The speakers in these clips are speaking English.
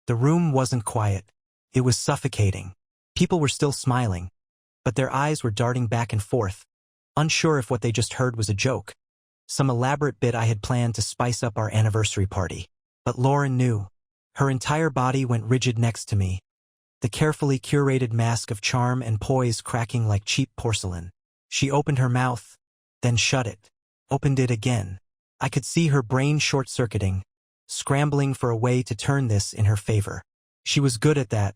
The room wasn't quiet. It was suffocating. People were still smiling, but their eyes were darting back and forth, unsure if what they just heard was a joke, some elaborate bit I had planned to spice up our anniversary party. But Lauren knew. Her entire body went rigid next to me, the carefully curated mask of charm and poise cracking like cheap porcelain. She opened her mouth, then shut it, opened it again. I could see her brain short-circuiting, scrambling for a way to turn this in her favor. She was good at that,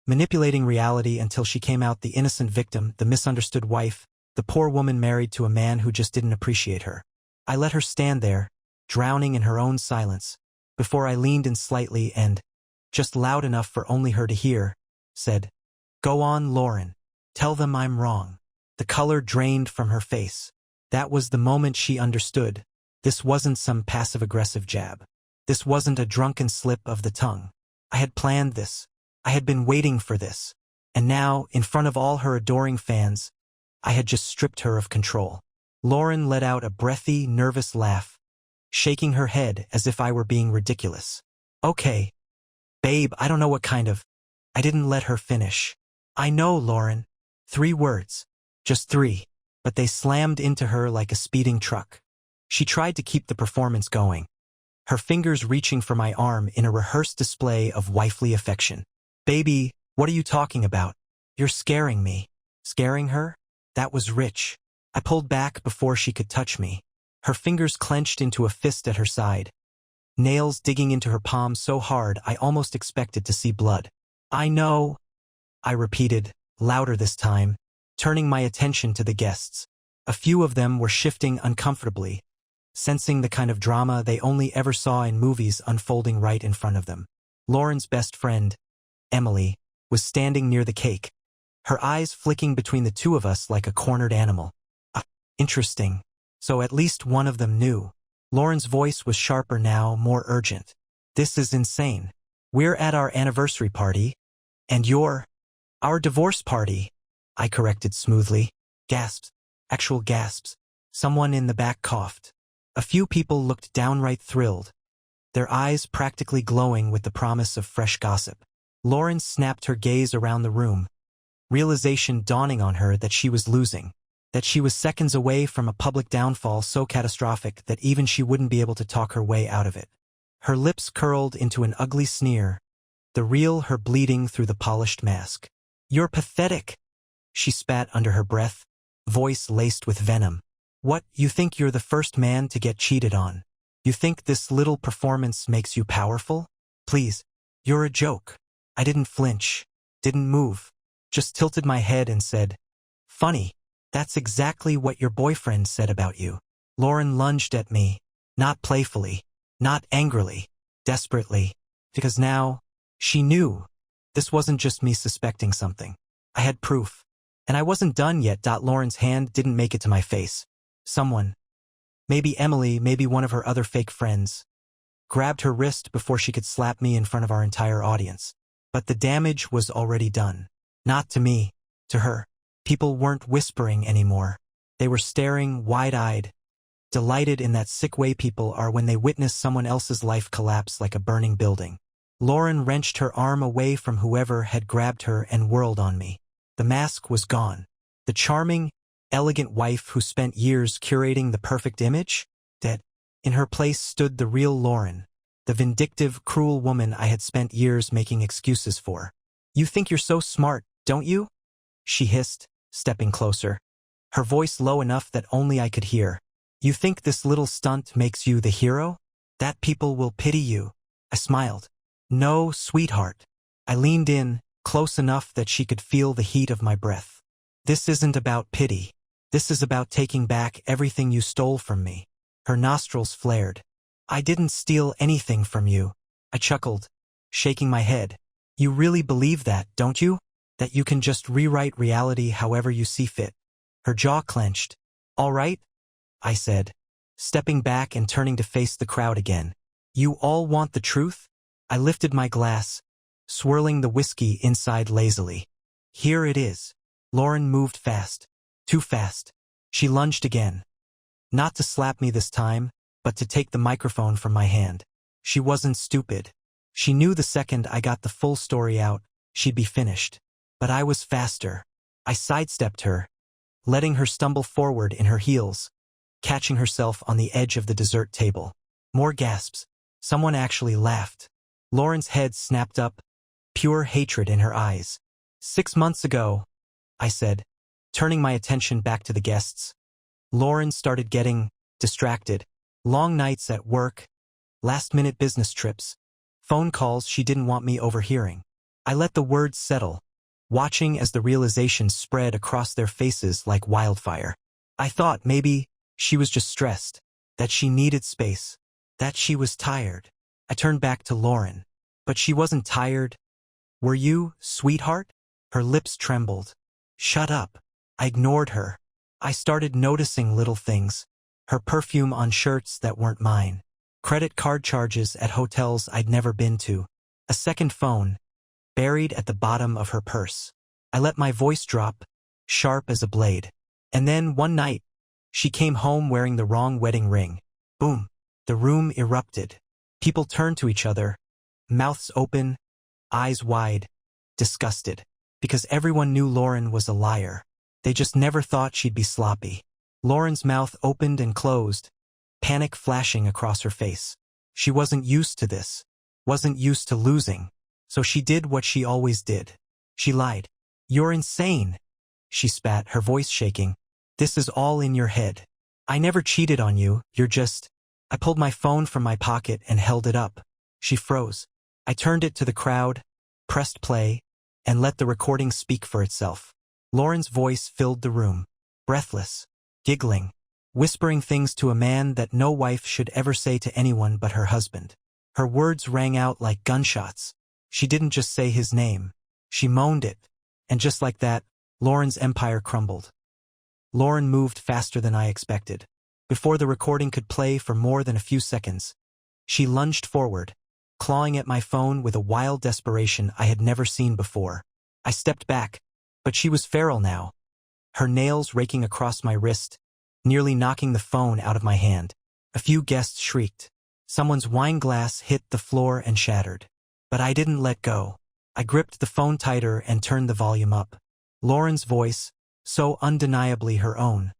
manipulating reality until she came out the innocent victim, the misunderstood wife, the poor woman married to a man who just didn't appreciate her. I let her stand there, drowning in her own silence, before I leaned in slightly and, just loud enough for only her to hear, said, "Go on, Lauren. Tell them I'm wrong." The color drained from her face. That was the moment she understood. This wasn't some passive-aggressive jab. This wasn't a drunken slip of the tongue. I had planned this. I had been waiting for this. And now, in front of all her adoring fans, I had just stripped her of control. Lauren let out a breathy, nervous laugh, shaking her head as if I were being ridiculous. "Okay. Babe, I don't know what kind of—" I didn't let her finish. "I know, Lauren. 3 words. Just 3. But they slammed into her like a speeding truck. She tried to keep the performance going, her fingers reaching for my arm in a rehearsed display of wifely affection. "Baby, what are you talking about? You're scaring me." Scaring her? That was rich. I pulled back before she could touch me. Her fingers clenched into a fist at her side, nails digging into her palm so hard I almost expected to see blood. "I know," I repeated, louder this time, turning my attention to the guests. A few of them were shifting uncomfortably, sensing the kind of drama they only ever saw in movies unfolding right in front of them. Lauren's best friend, Emily, was standing near the cake, her eyes flicking between the two of us like a cornered animal. Interesting. So at least one of them knew. Lauren's voice was sharper now, more urgent. "This is insane. We're at our anniversary party, and you're—" "Our divorce party," I corrected smoothly. Gasps. Actual gasps. Someone in the back coughed. A few people looked downright thrilled, their eyes practically glowing with the promise of fresh gossip. Lauren snapped her gaze around the room, realization dawning on her that she was losing, that she was seconds away from a public downfall so catastrophic that even she wouldn't be able to talk her way out of it. Her lips curled into an ugly sneer, the real her bleeding through the polished mask. "You're pathetic," she spat under her breath, voice laced with venom. "What, you think you're the first man to get cheated on? You think this little performance makes you powerful? Please, you're a joke." I didn't flinch, didn't move, just tilted my head and said, "Funny. That's exactly what your boyfriend said about you." Lauren lunged at me, not playfully, not angrily, desperately, because now, she knew. This wasn't just me suspecting something. I had proof. And I wasn't done yet. Lauren's hand didn't make it to my face. Someone, maybe Emily, maybe one of her other fake friends, grabbed her wrist before she could slap me in front of our entire audience. But the damage was already done. Not to me, to her. People weren't whispering anymore. They were staring wide-eyed, delighted in that sick way people are when they witness someone else's life collapse like a burning building. Lauren wrenched her arm away from whoever had grabbed her and whirled on me. The mask was gone. The charming, elegant wife who spent years curating the perfect image, dead. In her place stood the real Lauren, the vindictive, cruel woman I had spent years making excuses for. "You think you're so smart, don't you?" she hissed, stepping closer, her voice low enough that only I could hear. "You think this little stunt makes you the hero? That people will pity you?" I smiled. "No, sweetheart." I leaned in, close enough that she could feel the heat of my breath. "This isn't about pity. This is about taking back everything you stole from me." Her nostrils flared. "I didn't steal anything from you." I chuckled, shaking my head. "You really believe that, don't you? That you can just rewrite reality however you see fit?" Her jaw clenched. "All right," I said, stepping back and turning to face the crowd again. "You all want the truth?" I lifted my glass, swirling the whiskey inside lazily. "Here it is." Lauren moved fast. Too fast. She lunged again. Not to slap me this time, but to take the microphone from my hand. She wasn't stupid. She knew the second I got the full story out, she'd be finished. But I was faster. I sidestepped her, letting her stumble forward in her heels, catching herself on the edge of the dessert table. More gasps. Someone actually laughed. Lauren's head snapped up, pure hatred in her eyes. 6 months ago, I said, turning my attention back to the guests. Lauren started getting distracted. Long nights at work, last-minute business trips, phone calls she didn't want me overhearing. I let the words settle, watching as the realization spread across their faces like wildfire. I thought maybe she was just stressed, that she needed space, that she was tired. I turned back to Lauren. But she wasn't tired. Were you, sweetheart? Her lips trembled. Shut up. I ignored her. I started noticing little things. Her perfume on shirts that weren't mine. Credit card charges at hotels I'd never been to. A second phone, buried at the bottom of her purse. I let my voice drop, sharp as a blade. And then one night, she came home wearing the wrong wedding ring. Boom. The room erupted. People turned to each other, mouths open, eyes wide, disgusted. Because everyone knew Lauren was a liar. They just never thought she'd be sloppy. Lauren's mouth opened and closed, panic flashing across her face. She wasn't used to this, wasn't used to losing. So she did what she always did. She lied. You're insane, she spat, her voice shaking. This is all in your head. I never cheated on you, you're just... I pulled my phone from my pocket and held it up. She froze. I turned it to the crowd, pressed play, and let the recording speak for itself. Lauren's voice filled the room, breathless, giggling, whispering things to a man that no wife should ever say to anyone but her husband. Her words rang out like gunshots. She didn't just say his name. She moaned it. And just like that, Lauren's empire crumbled. Lauren moved faster than I expected. Before the recording could play for more than a few seconds, she lunged forward, clawing at my phone with a wild desperation I had never seen before. I stepped back, but she was feral now, her nails raking across my wrist, nearly knocking the phone out of my hand. A few guests shrieked. Someone's wine glass hit the floor and shattered. But I didn't let go. I gripped the phone tighter and turned the volume up. Lauren's voice, so undeniably her own,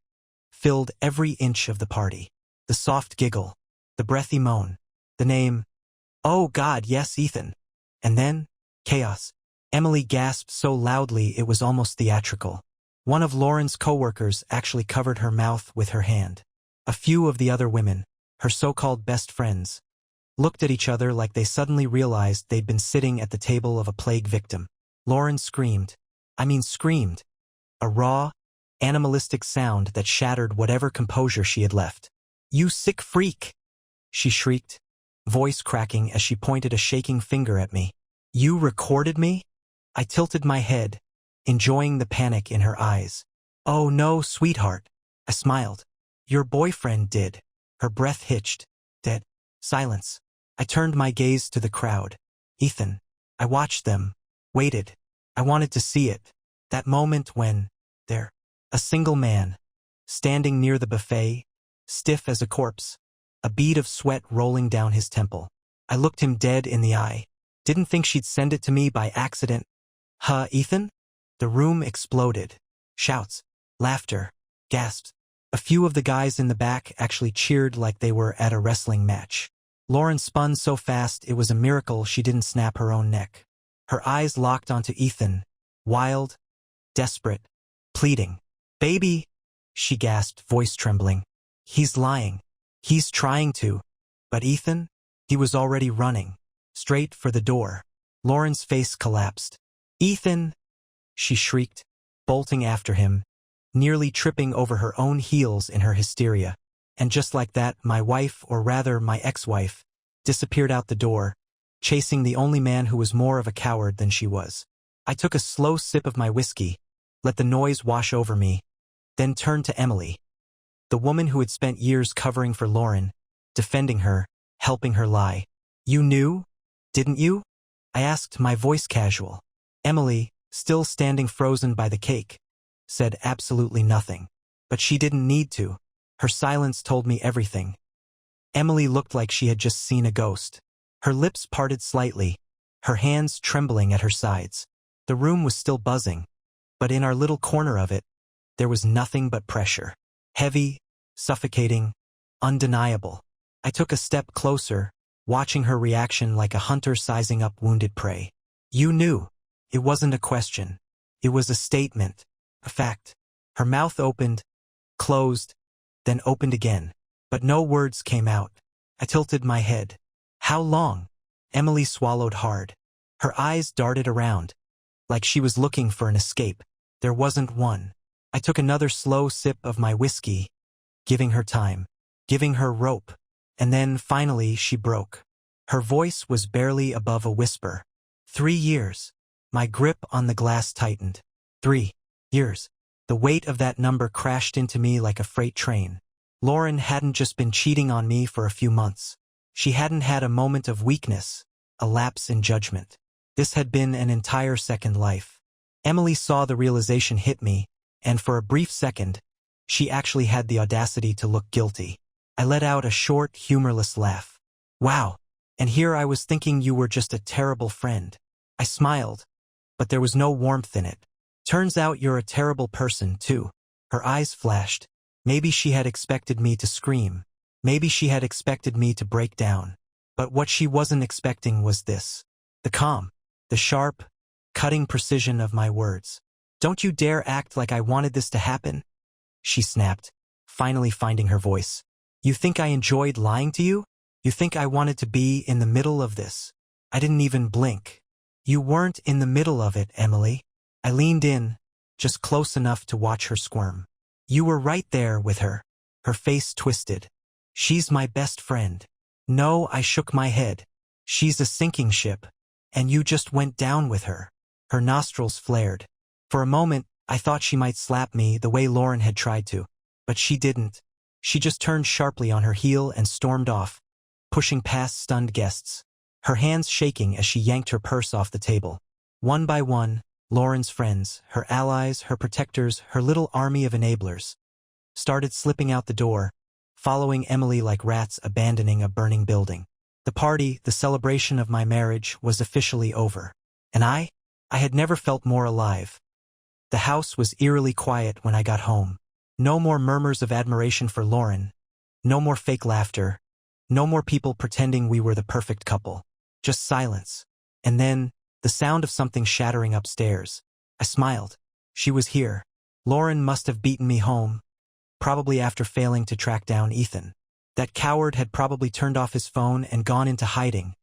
filled every inch of the party. The soft giggle, the breathy moan, the name, "Oh God, yes, Ethan." And then, chaos. Emily gasped so loudly it was almost theatrical. One of Lauren's coworkers actually covered her mouth with her hand. A few of the other women, her so-called best friends, looked at each other like they suddenly realized they'd been sitting at the table of a plague victim. Lauren screamed. I mean screamed. A raw, animalistic sound that shattered whatever composure she had left. "You sick freak!" she shrieked, voice cracking as she pointed a shaking finger at me. "You recorded me?" I tilted my head, enjoying the panic in her eyes. "Oh no, sweetheart." I smiled. "Your boyfriend did." Her breath hitched. Dead. Silence. I turned my gaze to the crowd. Ethan. I watched them. Waited. I wanted to see it. That moment when, there, a single man, standing near the buffet, stiff as a corpse, a bead of sweat rolling down his temple. I looked him dead in the eye. Didn't think she'd send it to me by accident. "Huh, Ethan?" The room exploded. Shouts, laughter, gasps. A few of the guys in the back actually cheered like they were at a wrestling match. Lauren spun so fast it was a miracle she didn't snap her own neck. Her eyes locked onto Ethan, wild, desperate, pleading. "Baby," she gasped, voice trembling. "He's lying. He's trying to." But Ethan? He was already running, straight for the door. Lauren's face collapsed. "Ethan!" she shrieked, bolting after him, nearly tripping over her own heels in her hysteria. And just like that, my wife, or rather my ex-wife, disappeared out the door, chasing the only man who was more of a coward than she was. I took a slow sip of my whiskey, let the noise wash over me, then turned to Emily, the woman who had spent years covering for Lauren, defending her, helping her lie. "You knew, didn't you?" I asked, my voice casual. Emily, still standing frozen by the cake, said absolutely nothing. But she didn't need to. Her silence told me everything. Emily looked like she had just seen a ghost. Her lips parted slightly, her hands trembling at her sides. The room was still buzzing, but in our little corner of it, there was nothing but pressure. Heavy, suffocating, undeniable. I took a step closer, watching her reaction like a hunter sizing up wounded prey. You knew. It wasn't a question. It was a statement, a fact. Her mouth opened, closed, then opened again. But no words came out. I tilted my head. How long? Emily swallowed hard. Her eyes darted around, like she was looking for an escape. There wasn't one. I took another slow sip of my whiskey, giving her time, giving her rope. And then, finally, she broke. Her voice was barely above a whisper. 3 years. My grip on the glass tightened. 3 years. The weight of that number crashed into me like a freight train. Lauren hadn't just been cheating on me for a few months. She hadn't had a moment of weakness, a lapse in judgment. This had been an entire second life. Emily saw the realization hit me, and for a brief second, she actually had the audacity to look guilty. I let out a short, humorless laugh. Wow, and here I was thinking you were just a terrible friend. I smiled, but there was no warmth in it. Turns out you're a terrible person, too. Her eyes flashed. Maybe she had expected me to scream. Maybe she had expected me to break down. But what she wasn't expecting was this. The calm, the sharp, cutting precision of my words. Don't you dare act like I wanted this to happen, she snapped, finally finding her voice. You think I enjoyed lying to you? You think I wanted to be in the middle of this? I didn't even blink. You weren't in the middle of it, Emily. I leaned in, just close enough to watch her squirm. You were right there with her. Her face twisted. She's my best friend. No, I shook my head. She's a sinking ship, and you just went down with her. Her nostrils flared. For a moment, I thought she might slap me the way Lauren had tried to, but she didn't. She just turned sharply on her heel and stormed off, pushing past stunned guests, her hands shaking as she yanked her purse off the table. One by one, Lauren's friends, her allies, her protectors, her little army of enablers, started slipping out the door, following Emily like rats abandoning a burning building. The party, the celebration of my marriage, was officially over. And I had never felt more alive. The house was eerily quiet when I got home. No more murmurs of admiration for Lauren. No more fake laughter. No more people pretending we were the perfect couple. Just silence. And then, the sound of something shattering upstairs. I smiled. She was here. Lauren must have beaten me home, probably after failing to track down Ethan. That coward had probably turned off his phone and gone into hiding,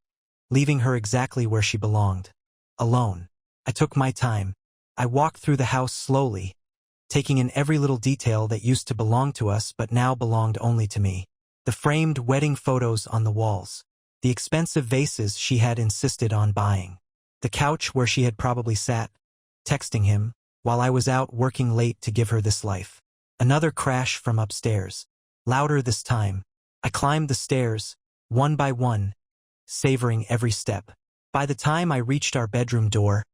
leaving her exactly where she belonged. Alone. I took my time. I walked through the house slowly, taking in every little detail that used to belong to us but now belonged only to me. The framed wedding photos on the walls. The expensive vases she had insisted on buying. The couch where she had probably sat, texting him, while I was out working late to give her this life. Another crash from upstairs. Louder this time. I climbed the stairs, one by one, savoring every step. By the time I reached our bedroom door,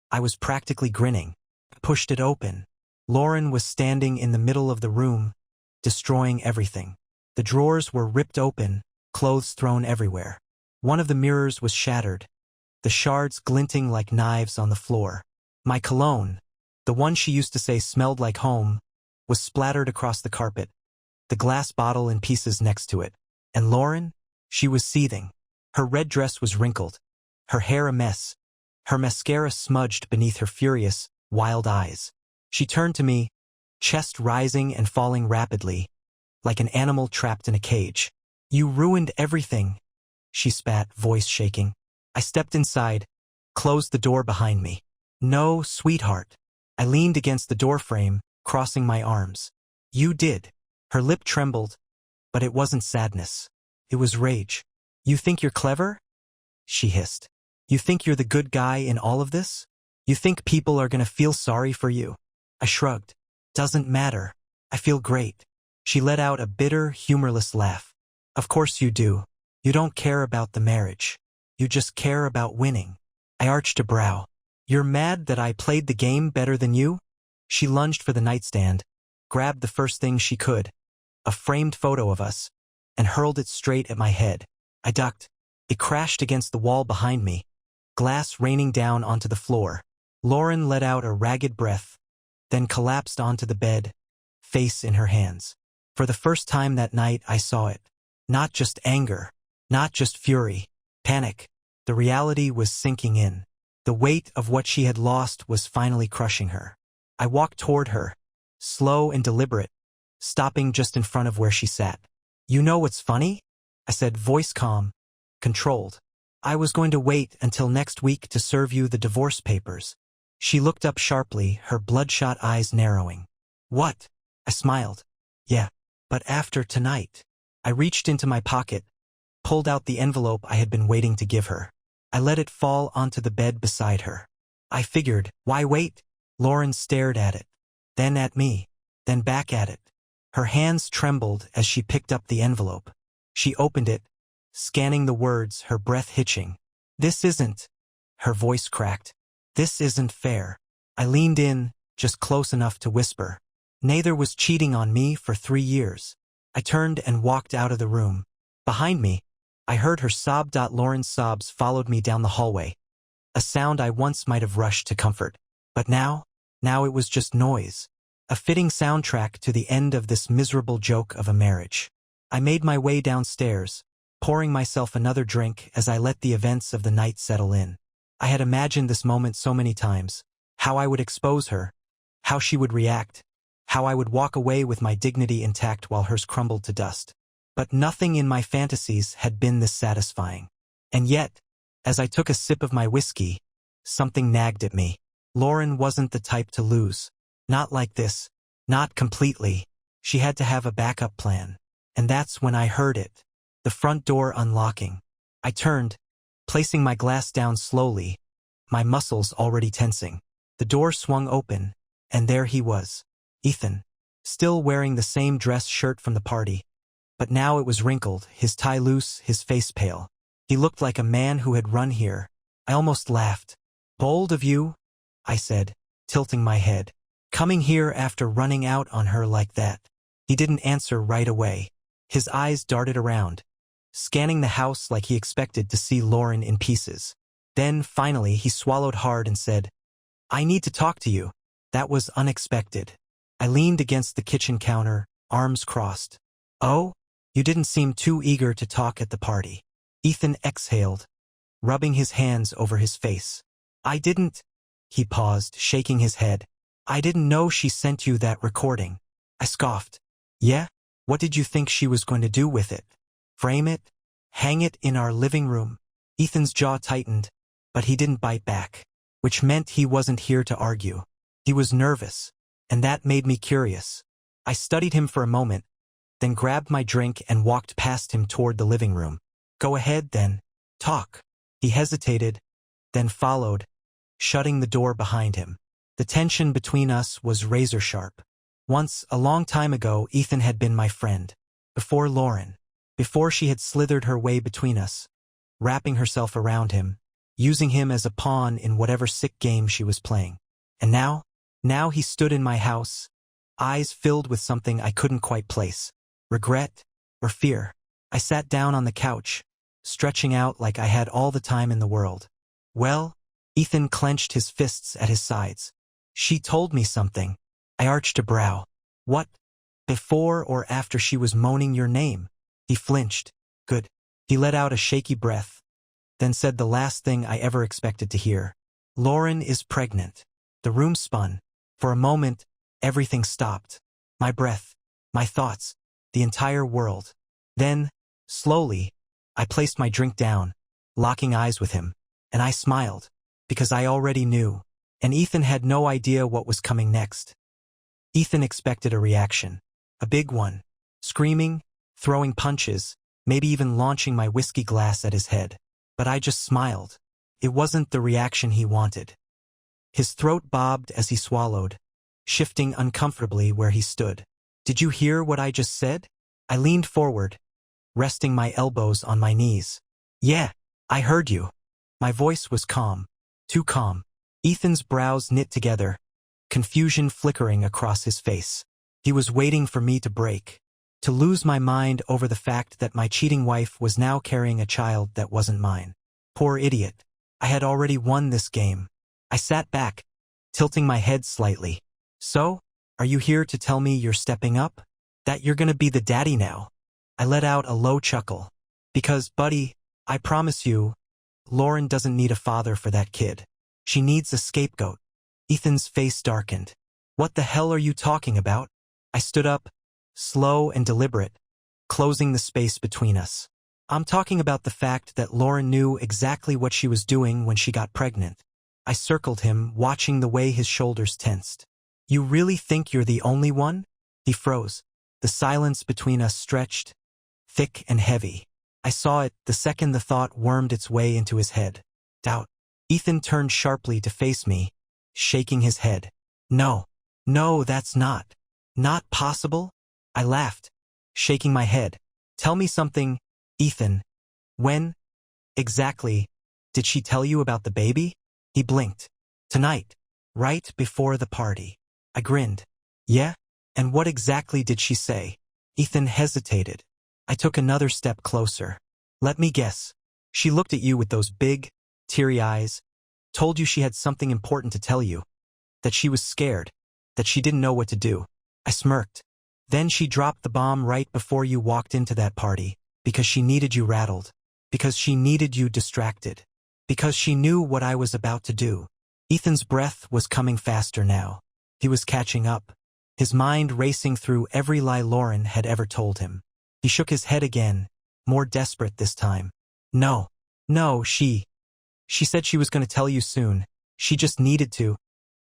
I was practically grinning. I pushed it open. Lauren was standing in the middle of the room, destroying everything. The drawers were ripped open, clothes thrown everywhere. One of the mirrors was shattered, the shards glinting like knives on the floor. My cologne, the one she used to say smelled like home, was splattered across the carpet, the glass bottle in pieces next to it. And Lauren? She was seething. Her red dress was wrinkled, her hair a mess, her mascara smudged beneath her furious, wild eyes. She turned to me, chest rising and falling rapidly, like an animal trapped in a cage. You ruined everything, she spat, voice shaking. I stepped inside, closed the door behind me. No, sweetheart. I leaned against the doorframe, crossing my arms. You did. Her lip trembled, but it wasn't sadness. It was rage. You think you're clever? She hissed. You think you're the good guy in all of this? You think people are gonna feel sorry for you? I shrugged. Doesn't matter. I feel great. She let out a bitter, humorless laugh. Of course you do. You don't care about the marriage. You just care about winning. I arched a brow. You're mad that I played the game better than you? She lunged for the nightstand, grabbed the first thing she could, a framed photo of us, and hurled it straight at my head. I ducked, It crashed against the wall behind me, glass raining down onto the floor. Lauren let out a ragged breath, then collapsed onto the bed, face in her hands. For the first time that night I saw it. Not just anger, not just fury, panic. The reality was sinking in. The weight of what she had lost was finally crushing her. I walked toward her, slow and deliberate, stopping just in front of where she sat. "You know what's funny?" I said, voice calm, controlled. "I was going to wait until next week to serve you the divorce papers." She looked up sharply, her bloodshot eyes narrowing. "What?" I smiled. "Yeah, but after tonight." I reached into my pocket, pulled out the envelope I had been waiting to give her. I let it fall onto the bed beside her. I figured, why wait? Lauren stared at it, then at me, then back at it. Her hands trembled as she picked up the envelope. She opened it, scanning the words, her breath hitching. "This isn't," her voice cracked. "This isn't fair." I leaned in, just close enough to whisper. "Nathan was cheating on me for 3 years. I turned and walked out of the room. Behind me, I heard her sob. Lauren's sobs followed me down the hallway, a sound I once might have rushed to comfort. But now it was just noise, a fitting soundtrack to the end of this miserable joke of a marriage. I made my way downstairs, pouring myself another drink as I let the events of the night settle in. I had imagined this moment so many times, how I would expose her, how she would react, how I would walk away with my dignity intact while hers crumbled to dust. But nothing in my fantasies had been this satisfying. And yet, as I took a sip of my whiskey, something nagged at me. Lauren wasn't the type to lose. Not like this. Not completely. She had to have a backup plan. And that's when I heard it. The front door unlocking. I turned, placing my glass down slowly, my muscles already tensing. The door swung open, and there he was. Ethan, still wearing the same dress shirt from the party. But now it was wrinkled, his tie loose, his face pale. He looked like a man who had run here. I almost laughed. "Bold of you," I said, tilting my head. "Coming here after running out on her like that." He didn't answer right away. His eyes darted around, scanning the house like he expected to see Lauren in pieces. Then, finally, he swallowed hard and said, "I need to talk to you." That was unexpected. I leaned against the kitchen counter, arms crossed. "Oh? You didn't seem too eager to talk at the party." Ethan exhaled, rubbing his hands over his face. "I didn't." He paused, shaking his head. "I didn't know she sent you that recording." I scoffed. "Yeah? What did you think she was going to do with it? Frame it? Hang it in our living room?" Ethan's jaw tightened, but he didn't bite back, which meant he wasn't here to argue. He was nervous, and that made me curious. I studied him for a moment, then grabbed my drink and walked past him toward the living room. "Go ahead, then. Talk." He hesitated, then followed, shutting the door behind him. The tension between us was razor sharp. Once, a long time ago, Ethan had been my friend. Before Lauren. Before she had slithered her way between us, wrapping herself around him, using him as a pawn in whatever sick game she was playing. And now he stood in my house, eyes filled with something I couldn't quite place. Regret or fear. I sat down on the couch, stretching out like I had all the time in the world. "Well?" Ethan clenched his fists at his sides. "She told me something." I arched a brow. "What? Before or after she was moaning your name?" He flinched. "Good." He let out a shaky breath, then said the last thing I ever expected to hear. "Lauren is pregnant." The room spun. For a moment, everything stopped. My breath, my thoughts, the entire world. Then, slowly, I placed my drink down, locking eyes with him, and I smiled, because I already knew, and Ethan had no idea what was coming next. Ethan expected a reaction, a big one, screaming, throwing punches, maybe even launching my whiskey glass at his head. But I just smiled. It wasn't the reaction he wanted. His throat bobbed as he swallowed, shifting uncomfortably where he stood. "Did you hear what I just said?" I leaned forward, resting my elbows on my knees. "Yeah, I heard you." My voice was calm, too calm. Ethan's brows knit together, confusion flickering across his face. He was waiting for me to break, To lose my mind over the fact that my cheating wife was now carrying a child that wasn't mine. Poor idiot. I had already won this game. I sat back, tilting my head slightly. So, are you here to tell me you're stepping up? That you're gonna be the daddy now? I let out a low chuckle. Because, buddy, I promise you, Lauren doesn't need a father for that kid. She needs a scapegoat. Ethan's face darkened. What the hell are you talking about? I stood up, slow and deliberate, closing the space between us. I'm talking about the fact that Lauren knew exactly what she was doing when she got pregnant. I circled him, watching the way his shoulders tensed. You really think you're the only one? He froze. The silence between us stretched, thick and heavy. I saw it the second the thought wormed its way into his head. Doubt. Ethan turned sharply to face me, shaking his head. No, that's not possible. I laughed, shaking my head. Tell me something, Ethan. When, exactly, did she tell you about the baby? He blinked. Tonight, right before the party. I grinned. Yeah? And what exactly did she say? Ethan hesitated. I took another step closer. Let me guess. She looked at you with those big, teary eyes, told you she had something important to tell you, that she was scared, that she didn't know what to do. I smirked. Then she dropped the bomb right before you walked into that party, because she needed you rattled, because she needed you distracted, because she knew what I was about to do. Ethan's breath was coming faster now. He was catching up, his mind racing through every lie Lauren had ever told him. He shook his head again, more desperate this time. No, she said she was going to tell you soon. She just needed to.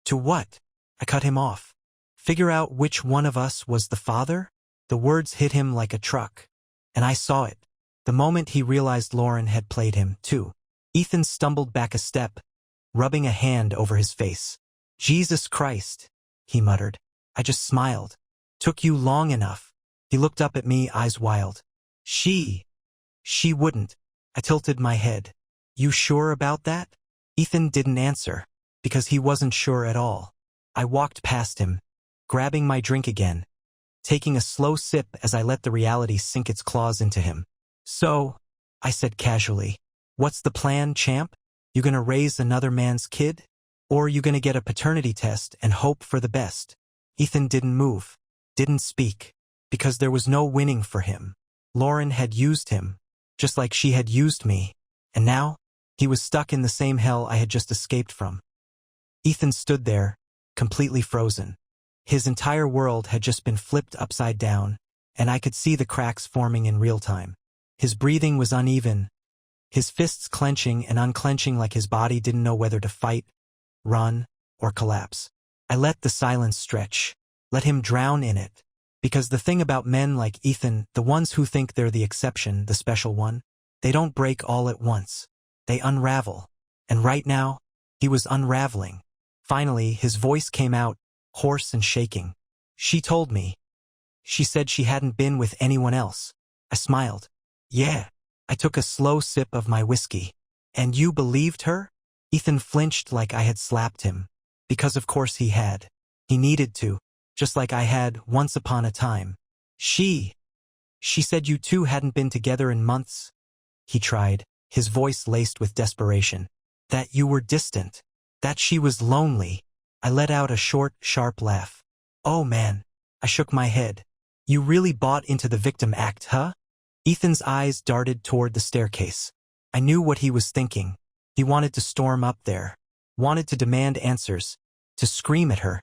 To what? I cut him off. Figure out which one of us was the father? The words hit him like a truck. And I saw it. The moment he realized Lauren had played him, too. Ethan stumbled back a step, rubbing a hand over his face. Jesus Christ, he muttered. I just smiled. Took you long enough. He looked up at me, eyes wild. She wouldn't. I tilted my head. You sure about that? Ethan didn't answer, because he wasn't sure at all. I walked past him, grabbing my drink again, taking a slow sip as I let the reality sink its claws into him. So, I said casually, what's the plan, champ? You gonna raise another man's kid? Or you gonna get a paternity test and hope for the best? Ethan didn't move, didn't speak, because there was no winning for him. Lauren had used him, just like she had used me, and now, he was stuck in the same hell I had just escaped from. Ethan stood there, completely frozen. His entire world had just been flipped upside down, and I could see the cracks forming in real time. His breathing was uneven, his fists clenching and unclenching like his body didn't know whether to fight, run, or collapse. I let the silence stretch, let him drown in it. Because the thing about men like Ethan, the ones who think they're the exception, the special one, they don't break all at once. They unravel. And right now, he was unraveling. Finally, his voice came out, hoarse and shaking. She told me. She said she hadn't been with anyone else. I smiled. Yeah. I took a slow sip of my whiskey. And you believed her? Ethan flinched like I had slapped him. Because of course he had. He needed to. Just like I had once upon a time. She said you two hadn't been together in months. He tried, his voice laced with desperation. That you were distant. That she was lonely. I let out a short, sharp laugh. Oh man. I shook my head. You really bought into the victim act, huh? Ethan's eyes darted toward the staircase. I knew what he was thinking. He wanted to storm up there. Wanted to demand answers. To scream at her.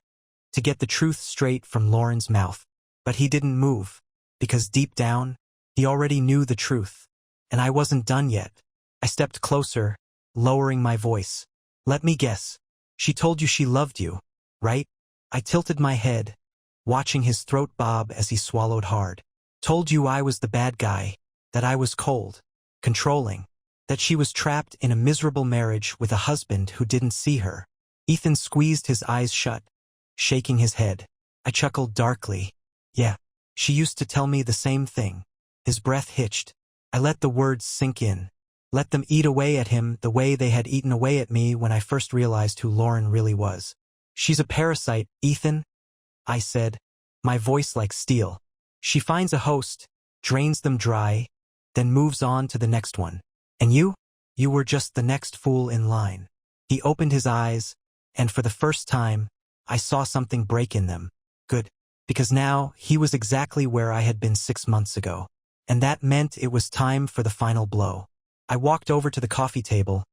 To get the truth straight from Lauren's mouth. But he didn't move. Because deep down, he already knew the truth. And I wasn't done yet. I stepped closer, lowering my voice. Let me guess. She told you she loved you, right? I tilted my head, watching his throat bob as he swallowed hard. Told you I was the bad guy, that I was cold, controlling, that she was trapped in a miserable marriage with a husband who didn't see her. Ethan squeezed his eyes shut, shaking his head. I chuckled darkly. Yeah, she used to tell me the same thing. His breath hitched. I let the words sink in. Let them eat away at him the way they had eaten away at me when I first realized who Lauren really was. She's a parasite, Ethan, I said, my voice like steel. She finds a host, drains them dry, then moves on to the next one. And you? You were just the next fool in line. He opened his eyes, and for the first time, I saw something break in them. Good. Because now, he was exactly where I had been 6 months ago. And that meant it was time for the final blow. I walked over to the coffee table,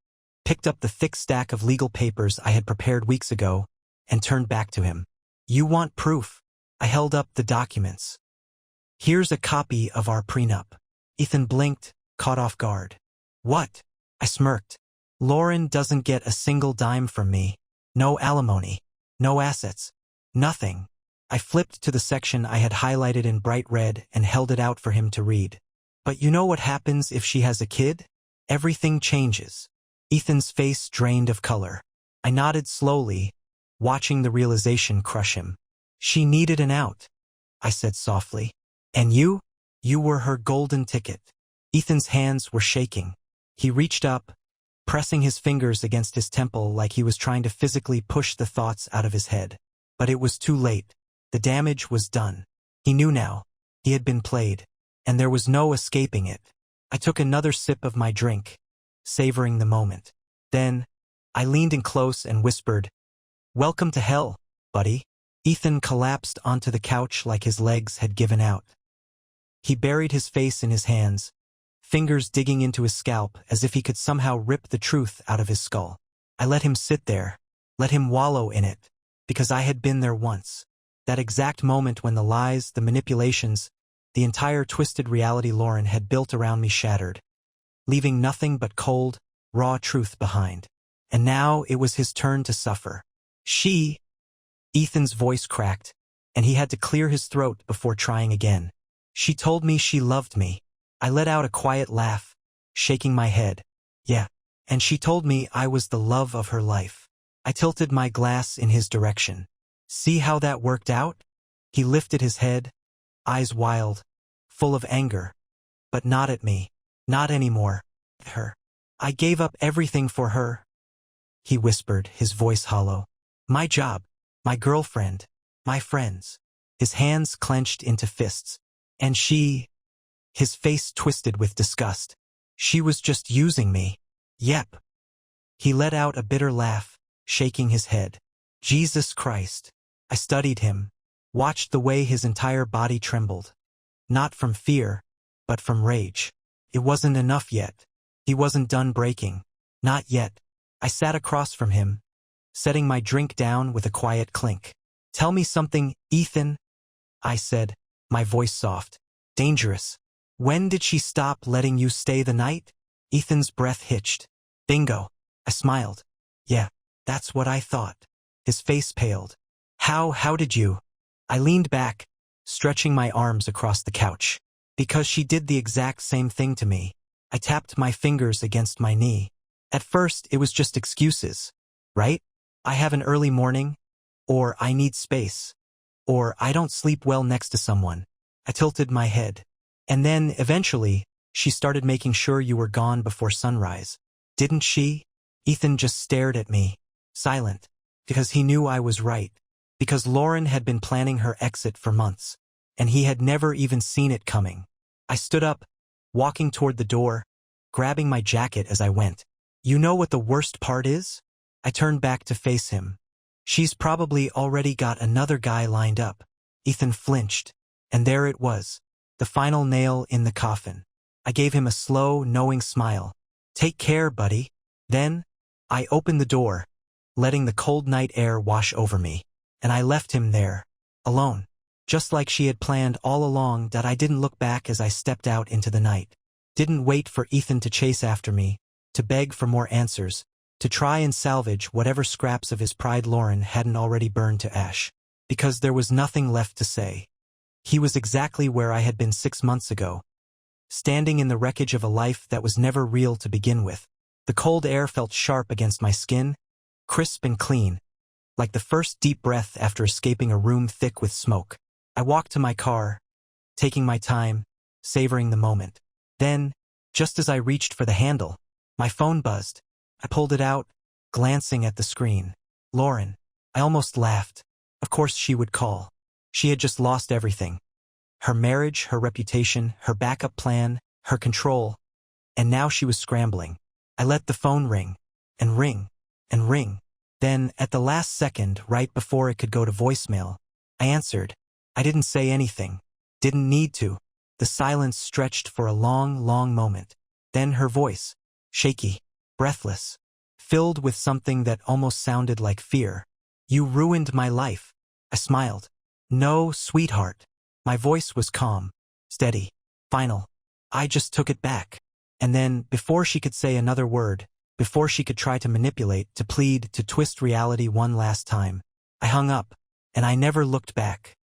picked up the thick stack of legal papers I had prepared weeks ago, and turned back to him. You want proof? I held up the documents. Here's a copy of our prenup. Ethan blinked, caught off guard. What? I smirked. Lauren doesn't get a single dime from me. No alimony. No assets. Nothing. I flipped to the section I had highlighted in bright red and held it out for him to read. But you know what happens if she has a kid? Everything changes. Ethan's face drained of color. I nodded slowly, watching the realization crush him. She needed an out, I said softly. And you? You were her golden ticket. Ethan's hands were shaking. He reached up, pressing his fingers against his temple like he was trying to physically push the thoughts out of his head. But it was too late. The damage was done. He knew now. He had been played, and there was no escaping it. I took another sip of my drink, savoring the moment. Then, I leaned in close and whispered, "Welcome to hell, buddy." Ethan collapsed onto the couch like his legs had given out. He buried his face in his hands, fingers digging into his scalp as if he could somehow rip the truth out of his skull. I let him sit there, let him wallow in it, because I had been there once. That exact moment when the lies, the manipulations, the entire twisted reality Lauren had built around me shattered, leaving nothing but cold, raw truth behind. And now it was his turn to suffer. Ethan's voice cracked, and he had to clear his throat before trying again. She told me she loved me. I let out a quiet laugh, shaking my head. Yeah, and she told me I was the love of her life. I tilted my glass in his direction. See how that worked out? He lifted his head, eyes wild, full of anger. But not at me. Not anymore. Her. I gave up everything for her. He whispered, his voice hollow. My job, my girlfriend, my friends. His hands clenched into fists. And she... His face twisted with disgust. She was just using me. Yep. He let out a bitter laugh, shaking his head. Jesus Christ. I studied him, watched the way his entire body trembled. Not from fear, but from rage. It wasn't enough yet. He wasn't done breaking. Not yet. I sat across from him, setting my drink down with a quiet clink. Tell me something, Ethan, I said, my voice soft. Dangerous. When did she stop letting you stay the night? Ethan's breath hitched. Bingo. I smiled. Yeah, that's what I thought. His face paled. How did you? I leaned back, stretching my arms across the couch. Because she did the exact same thing to me. I tapped my fingers against my knee. At first, it was just excuses, right? I have an early morning, or I need space, or I don't sleep well next to someone. I tilted my head. And then, eventually, she started making sure you were gone before sunrise. Didn't she? Ethan just stared at me, silent, because he knew I was right. Because Lauren had been planning her exit for months, and he had never even seen it coming. I stood up, walking toward the door, grabbing my jacket as I went. You know what the worst part is? I turned back to face him. She's probably already got another guy lined up. Ethan flinched, and there it was, the final nail in the coffin. I gave him a slow, knowing smile. Take care, buddy. Then, I opened the door, letting the cold night air wash over me. And I left him there, alone, just like she had planned all along. That I didn't look back as I stepped out into the night. Didn't wait for Ethan to chase after me, to beg for more answers, to try and salvage whatever scraps of his pride Lauren hadn't already burned to ash. Because there was nothing left to say. He was exactly where I had been 6 months ago, standing in the wreckage of a life that was never real to begin with. The cold air felt sharp against my skin, crisp and clean, like the first deep breath after escaping a room thick with smoke. I walked to my car, taking my time, savoring the moment. Then, just as I reached for the handle, my phone buzzed. I pulled it out, glancing at the screen. Lauren. I almost laughed. Of course she would call. She had just lost everything. Her marriage, her reputation, her backup plan, her control. And now she was scrambling. I let the phone ring, and ring, and ring. Then, at the last second, right before it could go to voicemail, I answered. I didn't say anything. Didn't need to. The silence stretched for a long, long moment. Then her voice, shaky, breathless, filled with something that almost sounded like fear. You ruined my life. I smiled. No, sweetheart. My voice was calm, steady, final. I just took it back. And then, before she could say another word, before she could try to manipulate, to plead, to twist reality one last time, I hung up, and I never looked back.